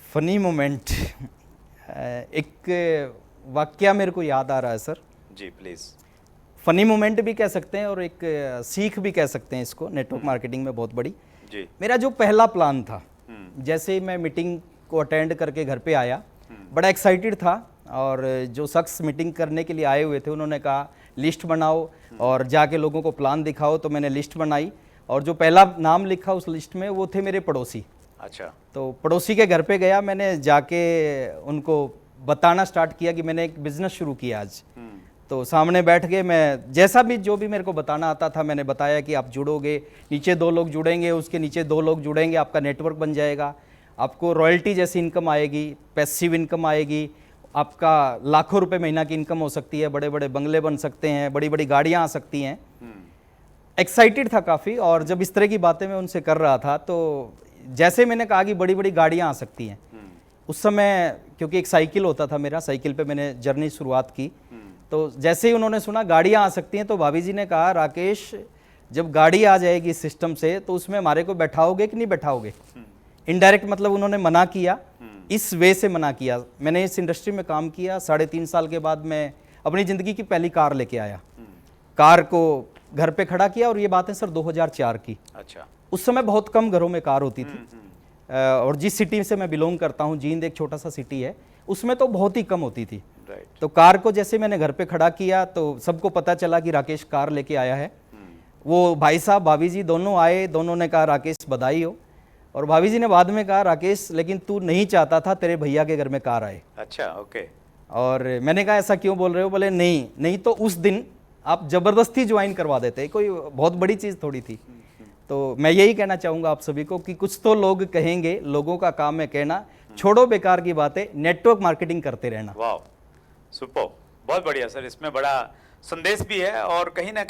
Funny moment, एक वाकया मेरे को याद आ रहा है सर। जी प्लीज। फनी मोमेंट भी कह सकते हैं और एक सीख भी कह सकते हैं इसको, नेटवर्क मार्केटिंग में बहुत बड़ी। जी। मेरा जो पहला प्लान था, जैसे ही मैं मीटिंग को अटेंड करके घर पे आया, बड़ा एक्साइटेड था। और जो शख्स मीटिंग करने के लिए आए हुए थे उन्होंने कहा लिस्ट बनाओ और जाके लोगों को प्लान दिखाओ। तो मैंने लिस्ट बनाई और जो पहला नाम लिखा उस लिस्ट में वो थे मेरे पड़ोसी। अच्छा। तो पड़ोसी के घर पे गया, मैंने जाके उनको बताना स्टार्ट किया कि मैंने एक बिज़नेस शुरू किया आज। तो सामने बैठ के मैं जैसा भी जो भी मेरे को बताना आता था मैंने बताया कि आप जुड़ोगे, नीचे 2 लोग जुड़ेंगे, उसके नीचे 2 लोग जुड़ेंगे, आपका नेटवर्क बन जाएगा, आपको रॉयल्टी जैसी इनकम आएगी, पैसिव इनकम आएगी, आपका लाखों रुपए महीना की इनकम हो सकती है, बड़े बड़े बंगले बन सकते हैं, बड़ी बड़ी गाड़ियाँ आ सकती हैं। एक्साइटेड था काफ़ी। और जब इस तरह की बातें मैं उनसे कर रहा था तो जैसे मैंने कहा कि बड़ी बड़ी गाड़ियाँ आ सकती हैं, उस समय क्योंकि एक साइकिल होता था मेरा, साइकिल पे मैंने जर्नी शुरुआत की। तो जैसे ही उन्होंने सुना गाड़ियाँ आ सकती हैं तो भाभी जी ने कहा राकेश जब गाड़ी आ जाएगी इस सिस्टम से तो उसमें हमारे को बैठाओगे कि नहीं बैठाओगे। इनडायरेक्ट मतलब उन्होंने मना किया, इस वे से मना किया। मैंने इस इंडस्ट्री में काम किया, 3.5 साल के बाद मैं अपनी ज़िंदगी की पहली कार लेके आया। कार को घर पे खड़ा किया और ये बात है सर 2004 की। अच्छा। उस समय बहुत कम घरों में कार होती थी। और जिस सिटी से मैं बिलोंग करता हूँ, जींद एक छोटा सा सिटी है, उसमें तो बहुत ही कम होती थी। तो कार को जैसे मैंने घर पे खड़ा किया तो सबको पता चला कि राकेश कार लेके आया है। वो भाई साहब भाभी जी दोनों आए, दोनों ने कहा राकेश बधाई हो। और भाभी जी ने बाद में कहा राकेश लेकिन तू नहीं चाहता था तेरे भैया के घर में कार आए। अच्छा, ओके। और मैंने कहा ऐसा क्यों बोल रहे हो। बोले नहीं तो उस दिन आप जबरदस्ती ज्वाइन करवा देते, कोई बहुत बड़ी चीज़ थोड़ी थी। तो मैं यही कहना चाहूँगा आप सभी को कि कुछ तो लोग कहेंगे, लोगों का काम है कहना, छोड़ो बेकार की बातें, नेटवर्क मार्केटिंग करते रहना। वाह, सुपर, बहुत बढ़िया सर। इसमें बड़ा संदेश भी है और कहीं ना